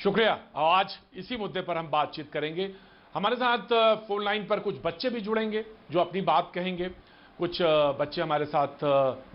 शुक्रिया। आज इसी मुद्दे पर हम बातचीत करेंगे। हमारे साथ फोन लाइन पर कुछ बच्चे भी जुड़ेंगे जो अपनी बात कहेंगे। कुछ बच्चे हमारे साथ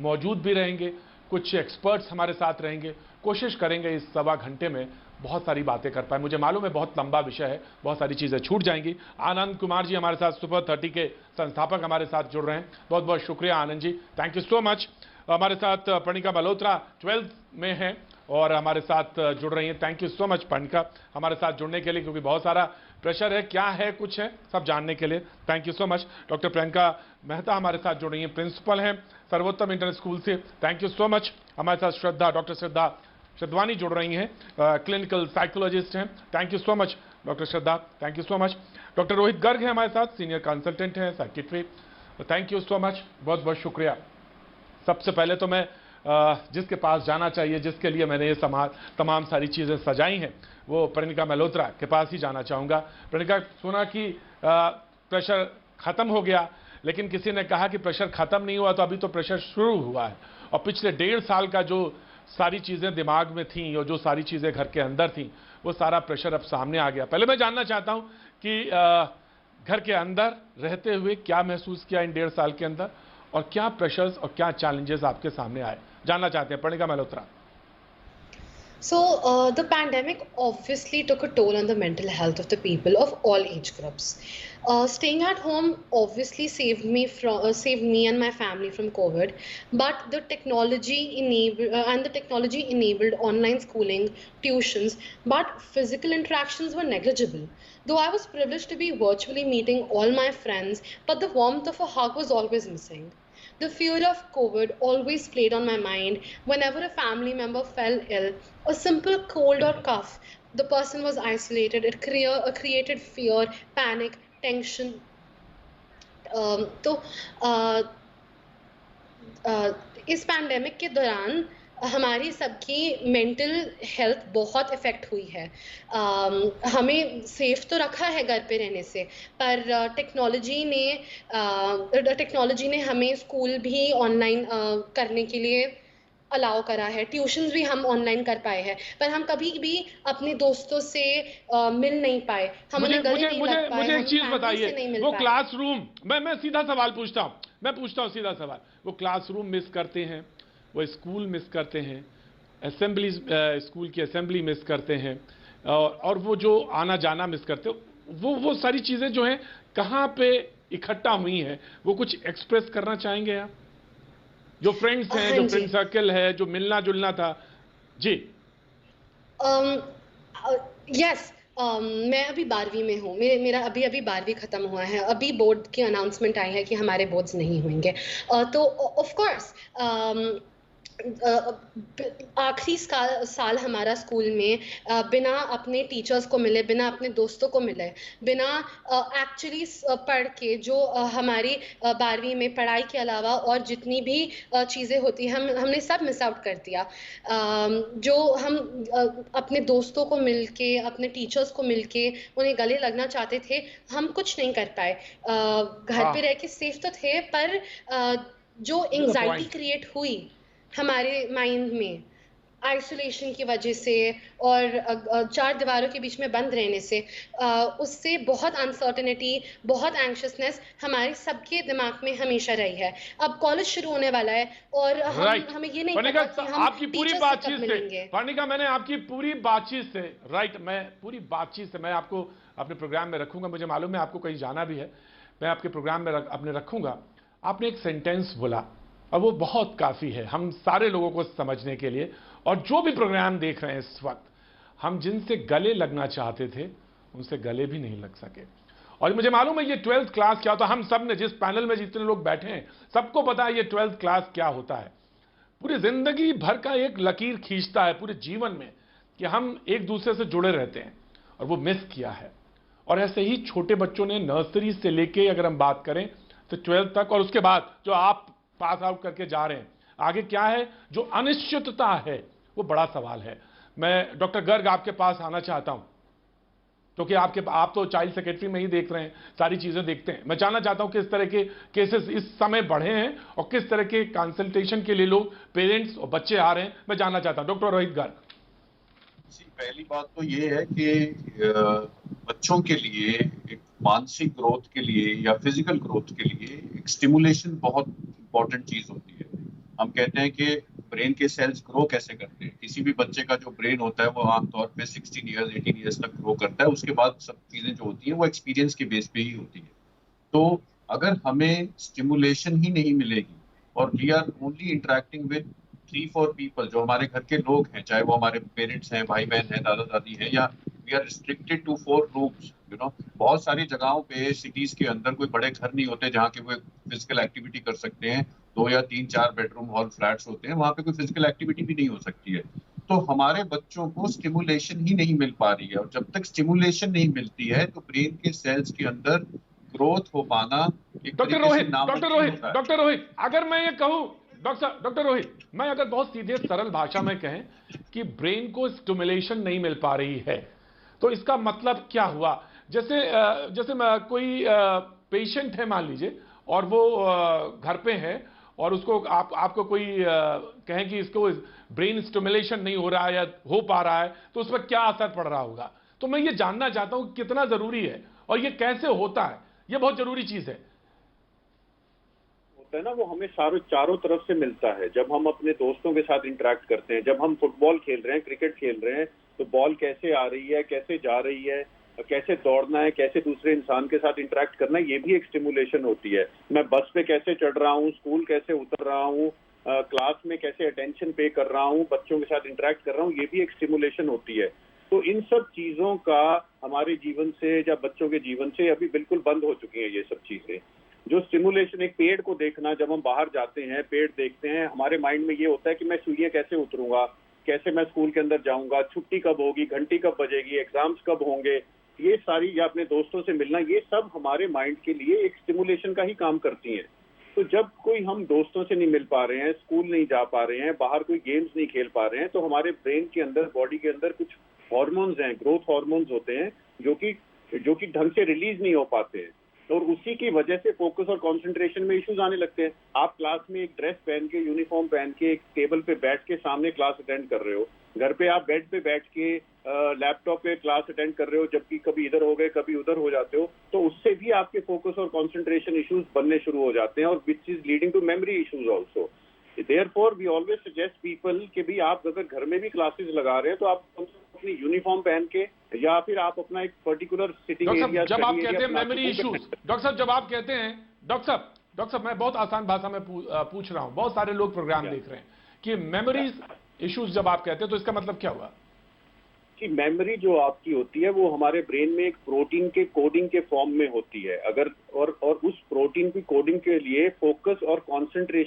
मौजूद भी रहेंगे, कुछ एक्सपर्ट्स हमारे साथ रहेंगे। कोशिश करेंगे इस सवा घंटे में बहुत सारी बातें कर पाए। मुझे मालूम है बहुत लंबा विषय है, बहुत सारी चीज़ें छूट जाएंगी। आनंद कुमार जी हमारे साथ सुपर 30 के संस्थापक हमारे साथ जुड़ रहे हैं। बहुत बहुत शुक्रिया Anand ji, thank you so much. हमारे साथ प्रणिका मल्होत्रा 12th में हैं और हमारे साथ जुड़ रही हैं। थैंक यू सो मच प्रणिका हमारे साथ जुड़ने के लिए, क्योंकि बहुत सारा प्रेशर है, क्या है कुछ है सब जानने के लिए। Thank you so much. Doctor Priyanka Mehta हमारे साथ जुड़ रही हैं, प्रिंसिपल हैं सर्वोत्तम इंटर स्कूल से। Thank you so much. हमारे साथ श्रद्धा, डॉक्टर श्रद्धा श्रद्वानी जुड़ रही हैं, क्लिनिकल साइकोलॉजिस्ट हैं। Thank you so much doctor Shraddha, thank you so much. Doctor Rohit Garg हैं हमारे साथ, सीनियर कंसल्टेंट हैं साइकिट्री। थैंक यू सो मच, बहुत बहुत शुक्रिया। सबसे पहले तो मैं जिसके पास जाना चाहिए, जिसके लिए मैंने ये तमाम सारी चीज़ें सजाई हैं, वो प्रणिका मल्होत्रा के पास ही जाना चाहूँगा। प्रणिका, सुना कि प्रेशर ख़त्म हो गया, लेकिन किसी ने कहा कि प्रेशर ख़त्म नहीं हुआ, तो अभी तो प्रेशर शुरू हुआ है। और पिछले 1.5 साल का जो सारी चीज़ें दिमाग में थीं और जो सारी चीज़ें घर के अंदर थीं, वो सारा प्रेशर अब सामने आ गया। पहले मैं जानना चाहता हूँ कि घर के अंदर रहते हुए क्या महसूस किया इन 1.5 साल के अंदर, और क्या प्रेशर्स और क्या चैलेंजेस आपके सामने आए, जानना चाहते हैं प्रणिका Malhotra. So, the pandemic obviously took a toll on the mental health of the people of all age groups. Staying at home obviously saved me and my family from COVID, but the technology enabled online schooling, tuitions, but physical interactions were negligible. Though I was privileged to be virtually meeting all my friends, but the warmth of a hug was always missing. The fear of COVID always played on my mind. Whenever a family member fell ill, a simple cold or cough, the person was isolated. It created fear, panic, tension. तो इस pandemic के दौरान हमारी सबकी mental health बहुत effect हुई है। हमें सेफ तो रखा है घर पे रहने से, पर टेक्नोलॉजी ने हमें स्कूल भी ऑनलाइन करने के लिए अलाउ करा है, ट्यूशन्स भी हम ऑनलाइन कर पाए हैं, पर हम कभी भी अपने दोस्तों से मिल नहीं पाए, हम मुझे उन्हें गले मुझे नहीं मुझे लग पाए, मुझे एक हम चीज फैमिली से बताइए, नहीं मिल वो पाए। क्लासरूम, मैं सीधा सवाल पूछता हूँ, सीधा सवाल। वो क्लासरूम मिस करते हैं, वो स्कूल मिस करते हैं, असेंबली स्कूल की असेंबली मिस करते हैं, और वो जो आना जाना मिस करते हो, वो सारी चीजें जो हैं कहाँ पे इकट्ठा हुई हैं, वो कुछ एक्सप्रेस करना चाहेंगे आप? जो फ्रेंड्स हैं, हाँ जो जी। फ्रेंड सर्कल है, जो मिलना जुलना था जी। यस। मैं अभी 12वीं में हूँ, मेरा अभी अभी 12वीं ख़त्म हुआ है, अभी बोर्ड की अनाउंसमेंट आई है कि हमारे बोर्ड्स नहीं होंगे। तो ऑफ कोर्स आखिरी साल हमारा स्कूल में बिना अपने टीचर्स को मिले, बिना अपने दोस्तों को मिले, बिना एक्चुअली पढ़ के जो हमारी 12वीं में पढ़ाई के अलावा और जितनी भी चीज़ें होती हैं, हमने सब मिस आउट कर दिया। जो हम अपने दोस्तों को मिलके, अपने टीचर्स को मिलके उन्हें गले लगना चाहते थे, हम कुछ नहीं कर पाए। घर पे हाँ, रह के सेफ तो थे, पर जो द एंग्जाइटी पॉइंट। क्रिएट हुई हमारे माइंड में आइसोलेशन की वजह से और चार दीवारों के बीच में बंद रहने से, उससे बहुत अनसर्टेनिटी, बहुत एंग्शियसनेस हमारे सबके दिमाग में हमेशा रही है। अब कॉलेज शुरू होने वाला है और राइट। हमें ये नहीं पर्णिका, पता कि हम आपकी पूरी टीचर से कब बातचीत से, मिलेंगे। पर्णिका मैंने आपकी पूरी बातचीत से, राइट, मैं पूरी बातचीत से मैं आपको अपने प्रोग्राम में रखूंगा। मुझे मालूम है आपको कहीं जाना भी है, मैं आपके प्रोग्राम में अपने रखूंगा। आपने एक सेंटेंस बोला और वो बहुत काफी है हम सारे लोगों को समझने के लिए, और जो भी प्रोग्राम देख रहे हैं इस वक्त, हम जिनसे गले लगना चाहते थे उनसे गले भी नहीं लग सके। और मुझे मालूम है ये 12th क्लास क्या होता है। हम सब ने, जिस पैनल में जितने लोग बैठे हैं, सबको पता है ये 12th क्लास क्या होता है। पूरी जिंदगी भर का एक लकीर खींचता है पूरे जीवन में कि हम एक दूसरे से जुड़े रहते हैं, और वो मिस किया है। और ऐसे ही छोटे बच्चों ने नर्सरी से लेके अगर हम बात करें तो 12th तक, और उसके बाद जो आप पास आउट करके जा रहे हैं, आगे क्या है, जो अनिश्चितता है, वो बड़ा सवाल है। मैं डॉक्टर गर्ग आपके पास आना चाहता हूं, क्योंकि आप तो चाइल्ड सेक्रेटरी में ही देख रहे हैं, सारी चीजें देखते हैं। मैं जानना चाहता हूं किस तरह के केसेस इस समय बढ़े हैं और किस तरह के कंसल्टेशन के लिए लोग, पेरेंट्स और बच्चे आ रहे हैं। मैं जानना चाहता हूं डॉक्टर रोहित गर्ग। पहली बात तो ये है कि बच्चों के लिए एक मानसिक ग्रोथ के लिए या फिजिकल ग्रोथ के लिए एक स्टिमुलेशन बहुत इंपॉर्टेंट चीज होती है। हम कहते हैं कि ब्रेन के सेल्स ग्रो कैसे करते हैं। किसी भी बच्चे का जो ब्रेन होता है वो आमतौर पे 16 ईयर्स 18 ईयर्स तक ग्रो करता है। उसके बाद सब चीजें जो होती हैं वो एक्सपीरियंस के बेस पे ही होती है। तो अगर हमें स्टिमुलेशन ही नहीं मिलेगी और we are only interacting with 3-4 people, जो हमारे घर के लोग हैं, चाहे वो हमारे पेरेंट्स हैं, भाई बहन हैं, दादा दादी हैं, या we are restricted to 4 rooms, बहुत सारी जगहों पे सिटीज के अंदर कोई बड़े घर नहीं होते जहाँ के वो फिजिकल एक्टिविटी कर सकते हैं। 2 या 3-4 बेडरूम हॉल फ्लैट्स होते हैं, वहां पे कोई फिजिकल एक्टिविटी भी नहीं हो सकती है। तो हमारे बच्चों को स्टिमुलेशन ही नहीं मिल पा रही है, और जब तक स्टिमुलेशन नहीं मिलती है तो ब्रेन के सेल्स के अंदर ग्रोथ हो पाना एक डॉक्टर तरीके से रोहित, नामुमकिन होता है। डॉक्टर रोहित, अगर मैं ये कहूं, डॉक्टर रोहित, मैं अगर बहुत सीधे सरल भाषा में कहें कि ब्रेन को स्टिमुलेशन नहीं मिल पा रही है, तो इसका मतलब क्या हुआ? जैसे कोई पेशेंट है मान लीजिए, और वो घर पे है, और उसको आपको कोई कहें कि इसको ब्रेन स्टिमुलेशन नहीं हो रहा है या हो पा रहा है, तो उस पर क्या असर पड़ रहा होगा? तो मैं ये जानना चाहता हूं कितना जरूरी है और ये कैसे होता है। ये बहुत जरूरी चीज है। होता है ना, वो हमें चारों तरफ से मिलता है। जब हम अपने दोस्तों के साथ इंटरेक्ट करते हैं, जब हम फुटबॉल खेल रहे हैं, क्रिकेट खेल रहे हैं, तो बॉल कैसे आ रही है, कैसे जा रही है, कैसे दौड़ना है, कैसे दूसरे इंसान के साथ इंटरेक्ट करना है, ये भी एक स्टिमुलेशन होती है। मैं बस पे कैसे चढ़ रहा हूँ, स्कूल कैसे उतर रहा हूँ, क्लास में कैसे अटेंशन पे कर रहा हूँ, बच्चों के साथ इंटरेक्ट कर रहा हूँ, ये भी एक स्टिमुलेशन होती है। तो इन सब चीजों का हमारे जीवन से या बच्चों के जीवन से अभी बिल्कुल बंद हो चुकी है ये सब चीजें। जो स्टिमुलेशन, एक पेड़ को देखना, जब हम बाहर जाते हैं पेड़ देखते हैं, हमारे माइंड में ये होता है कि मैं सीढ़ियां कैसे उतरूंगा, कैसे मैं स्कूल के अंदर जाऊंगा, छुट्टी कब होगी, घंटी कब बजेगी, एग्जाम्स कब होंगे, ये सारी, या अपने दोस्तों से मिलना, ये सब हमारे माइंड के लिए एक स्टिमुलेशन का ही काम करती हैं। तो जब कोई हम दोस्तों से नहीं मिल पा रहे हैं, स्कूल नहीं जा पा रहे हैं, बाहर कोई गेम्स नहीं खेल पा रहे हैं, तो हमारे ब्रेन के अंदर, बॉडी के अंदर कुछ हॉर्मोन्स हैं, ग्रोथ हॉर्मोन्स होते हैं, जो कि ढंग से रिलीज नहीं हो पाते हैं, और उसी की वजह से फोकस और कंसंट्रेशन में इश्यूज आने लगते हैं। आप क्लास में एक ड्रेस पहन के, यूनिफॉर्म पहन के, एक टेबल पे बैठ के सामने क्लास अटेंड कर रहे हो, घर पे आप बेड पे बैठ के लैपटॉप पे क्लास अटेंड कर रहे हो, जबकि कभी इधर हो गए कभी उधर हो जाते हो, तो उससे भी आपके फोकस और कंसंट्रेशन इश्यूज बनने शुरू हो जाते हैं, और which is leading to memory issues also. Therefore, we always suggest people कि भी आप अगर घर में भी क्लासेस लगा रहे हैं तो आप अपनी यूनिफॉर्म पहन के, या फिर आप अपना एक पर्टिकुलर सिटिंग एरिया, जब आप कहते हैं मेमोरी इश्यूज, डॉक्टर साहब जब आप कहते हैं, डॉक्टर साहब मैं बहुत आसान भाषा में पूछ रहा हूं, बहुत सारे लोग प्रोग्राम देख रहे हैं, कि मेमोरीज इश्यूज जब आप कहते हैं तो इसका मतलब क्या हुआ? कि मेमोरी जो आपकी होती है वो हमारे ब्रेन में एक प्रोटीन के कोडिंग के फॉर्म में होती है। अगर और उस प्रोटीन की कोडिंग के लिए फोकस और कंसंट्रेशन